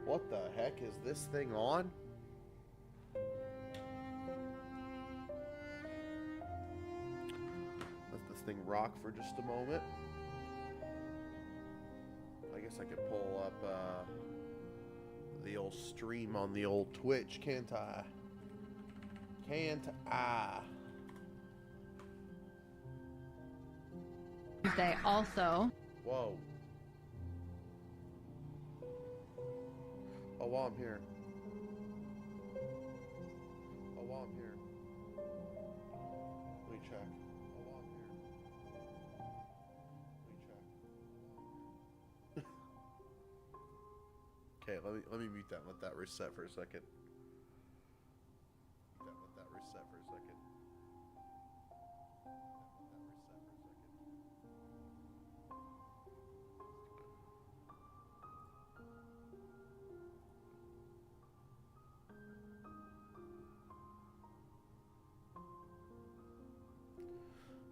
What the heck is this thing on? Let this thing rock for just a moment. I guess I could pull up the old stream on the old Twitch, can't I? Can't I? Tuesday also. Whoa. Oh, while I'm here. Oh, while I'm here. Let me check. Oh, while I'm here. Let me check. Okay, let me mute that. Let that reset for a second. Let that reset for a second.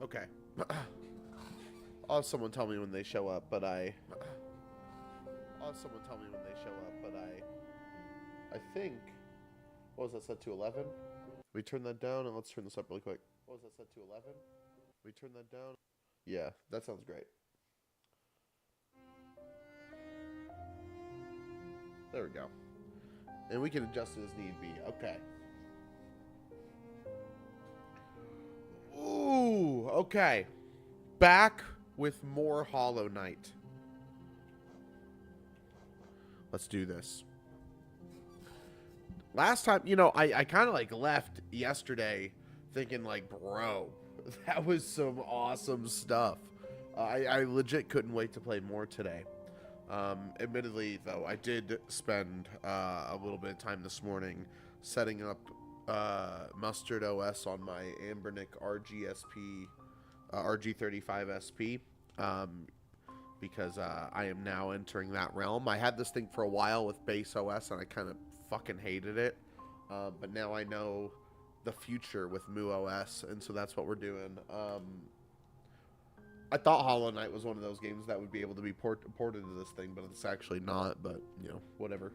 Okay. I'll have someone tell me when they show up, but I'll have someone tell me when they show up, but I think, what was that set to 11? We turn that down and let's turn this up really quick. What was that set to 11? We turn that down. Yeah, that sounds great. There we go. And we can adjust it as need be. Okay. Ooh, okay. Back with more Hollow Knight. Let's do this. Last time, you know, I kind of like left yesterday thinking like, bro, that was some awesome stuff. I legit couldn't wait to play more today. Admittedly, though, I did spend a little bit of time this morning setting up Mustard OS on my Anbernic RGSP, RG35 SP, because I am now entering that realm. I had this thing for a while with base OS, and I kind of fucking hated it, but now I know the future with MuOS, and so that's what we're doing. I thought Hollow Knight was one of those games that would be able to be ported to this thing, but it's actually not, but, you know, whatever.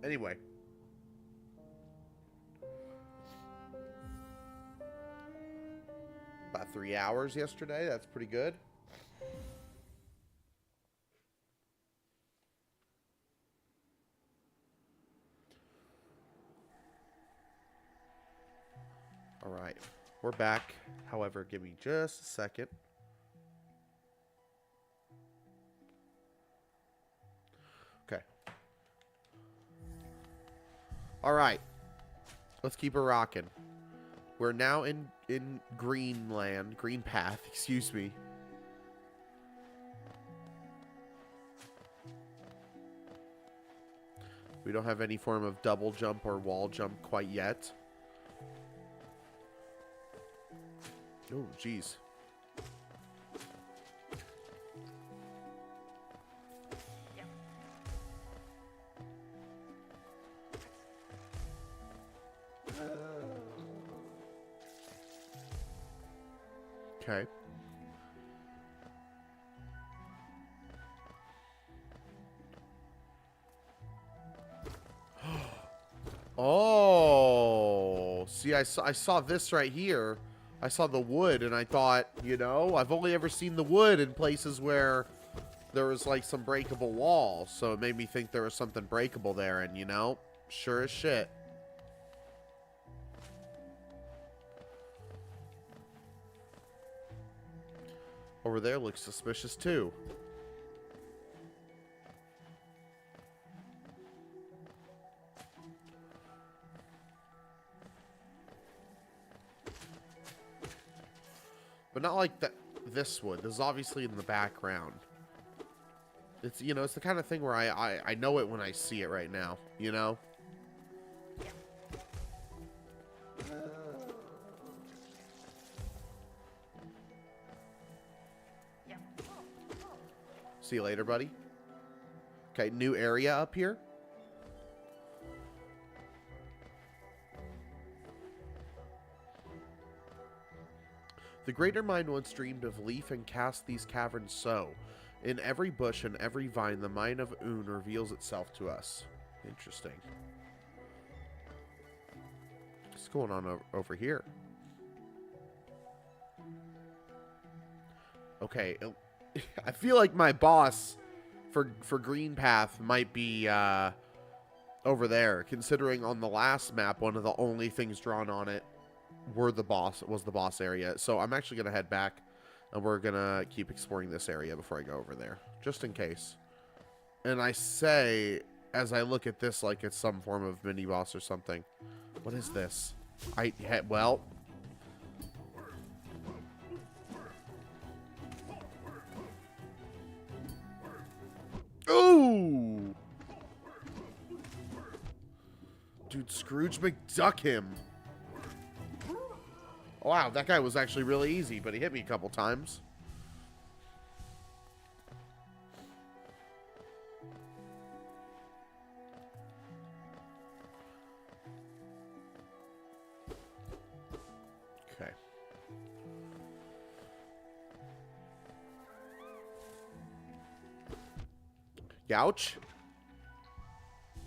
Anyway. About 3 hours yesterday. That's pretty good. All right. We're back. However, give me just a second. Okay. All right. Let's keep it rocking. We're now in Greenland, Green Path, excuse me. We don't have any form of double jump or wall jump quite yet. Oh, jeez. Okay. Oh, see, I saw this right here. I saw the wood, and I thought, you know, I've only ever seen the wood in places where there was, like, some breakable walls. So it made me think there was something breakable there, and, you know, sure as shit. Over there looks suspicious, too. But not like that. This wood. This is obviously in the background. It's, you know, it's the kind of thing where I know it when I see it right now, you know? See you later, buddy. Okay, new area up here. The greater mind once dreamed of leaf and cast these caverns so. In every bush and every vine, the mind of Un reveals itself to us. Interesting. What's going on over here? Okay, I feel like my boss for Green Path might be over there, considering on the last map, one of the only things drawn on it was the boss area. So I'm actually going to head back, and we're going to keep exploring this area before I go over there, just in case. And I say, as I look at this like it's some form of mini-boss or something. What is this? Well... Ooh! Dude, Scrooge McDuck him. Wow, that guy was actually really easy, but he hit me a couple times. Okay. Youch.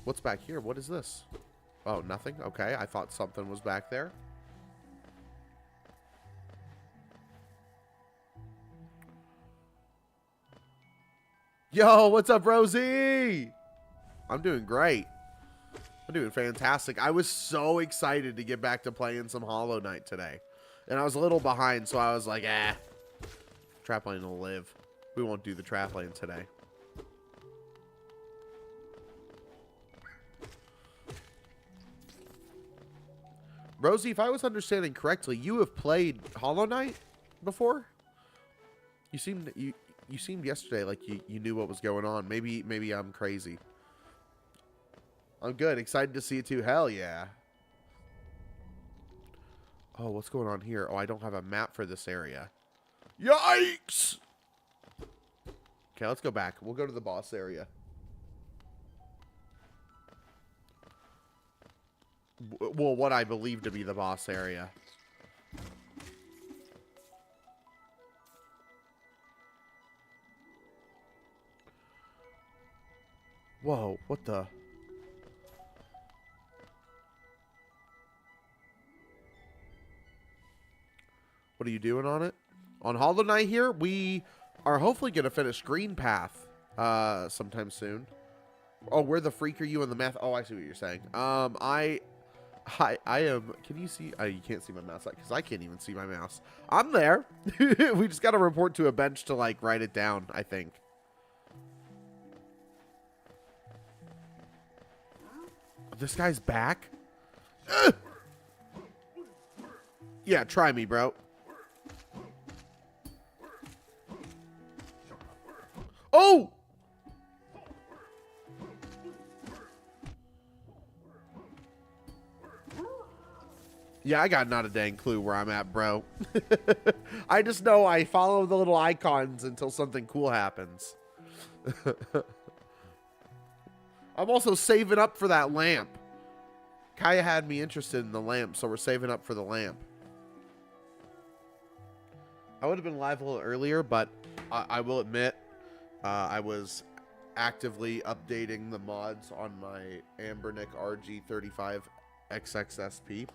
What's back here? What is this? Oh, nothing? Okay, I thought something was back there. Yo, what's up, Rosie? I'm doing great. I'm doing fantastic. I was so excited to get back to playing some Hollow Knight today. And I was a little behind, so I was like, Trap lane will live. We won't do the trap lane today. Rosie, if I was understanding correctly, you have played Hollow Knight before? You seemed yesterday like you knew what was going on. Maybe I'm crazy. I'm good. Excited to see it too. Hell yeah. Oh, what's going on here? Oh, I don't have a map for this area. Yikes! Okay, let's go back. We'll go to the boss area. Well, what I believe to be the boss area. Whoa, what the? What are you doing on it? On Hollow Knight here, we are hopefully going to finish Green Path sometime soon. Oh, where the freak are you in the meth? Oh, I see what you're saying. I am... Can you see? Oh, you can't see my mouse because I can't even see my mouse. I'm there. We just got to report to a bench to, like, write it down, I think. This guy's back? Ugh! Yeah, try me, bro. Oh! Yeah, I got not a dang clue where I'm at, bro. I just know I follow the little icons until something cool happens. I'm also saving up for that lamp. Kaya had me interested in the lamp, so we're saving up for the lamp. I would have been live a little earlier, but I will admit, I was actively updating the mods on my Ambernick RG35 XXSP.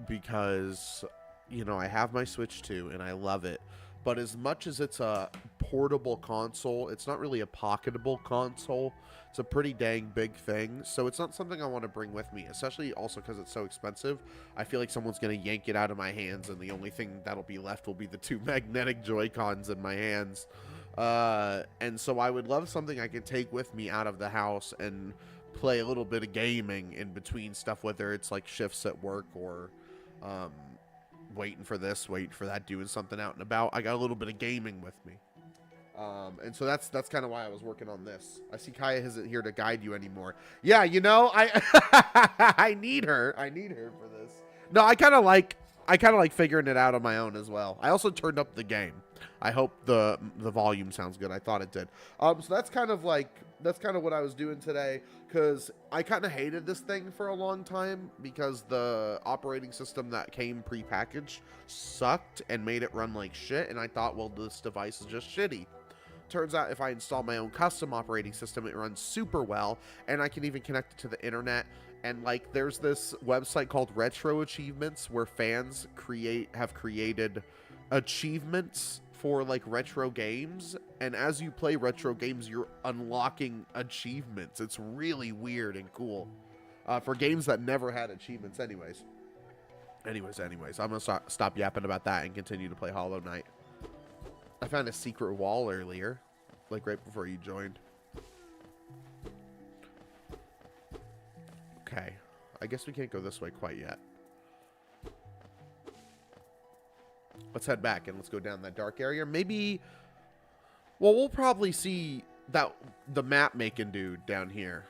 Because, you know, I have my Switch 2 and I love it. But as much as it's a portable console, it's not really a pocketable console. It's a pretty dang big thing. So it's not something I want to bring with me, especially also because it's so expensive. I feel like someone's going to yank it out of my hands and the only thing that'll be left will be the 2 magnetic Joy-Cons in my hands. And so I would love something I could take with me out of the house and play a little bit of gaming in between stuff, whether it's like shifts at work or waiting for this, waiting for that, doing something out and about. I got a little bit of gaming with me. And so that's kind of why I was working on this. I see Kaya isn't here to guide you anymore. Yeah, you know, I need her. I need her for this. No, I kind of like figuring it out on my own as well. I also turned up the game. I hope the volume sounds good. I thought it did. So that's kind of what I was doing today, because I kind of hated this thing for a long time because the operating system that came prepackaged sucked and made it run like shit, and I thought, well, this device is just shitty. Turns out if I install my own custom operating system, it runs super well, and I can even connect it to the internet. And like, there's this website called Retro Achievements where fans have created achievements for like retro games, and as you play retro games, you're unlocking achievements. It's really weird and cool for games that never had achievements. Anyways, I'm gonna stop yapping about that and continue to play Hollow Knight. I found a secret wall earlier, like right before you joined. Okay, I guess we can't go this way quite yet. Let's head back and let's go down that dark area. Maybe, well, we'll probably see the map making dude down here,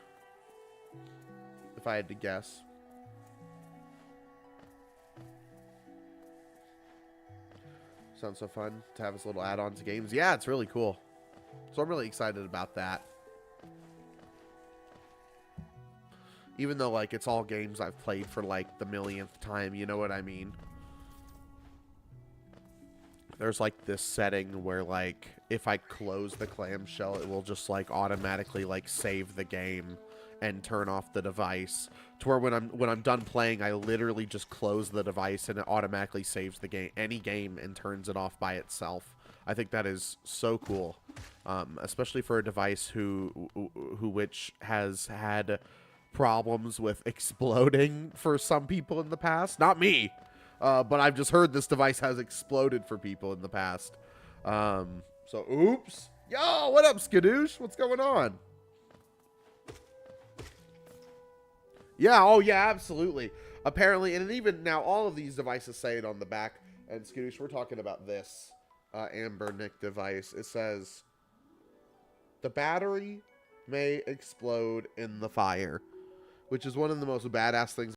if I had to guess. Sounds so fun to have this little add-on to games. Yeah, it's really cool. So I'm really excited about that. Even though, like, it's all games I've played for, like, the millionth time, you know what I mean? There's, like, this setting where, like, if I close the clamshell, it will just, like, automatically, like, save the game and turn off the device. To where when I'm done playing, I literally just close the device and it automatically saves the game, any game, and turns it off by itself. I think that is so cool, especially for a device which has had problems with exploding for some people in the past. Not me, but I've just heard this device has exploded for people in the past. So oops. Yo, what up, Skadoosh? What's going on? Yeah, oh yeah, absolutely. Apparently, and even now, all of these devices say it on the back. And Skadoosh, we're talking about this Ambernic device. It says, the battery may explode in the fire, which is one of the most badass things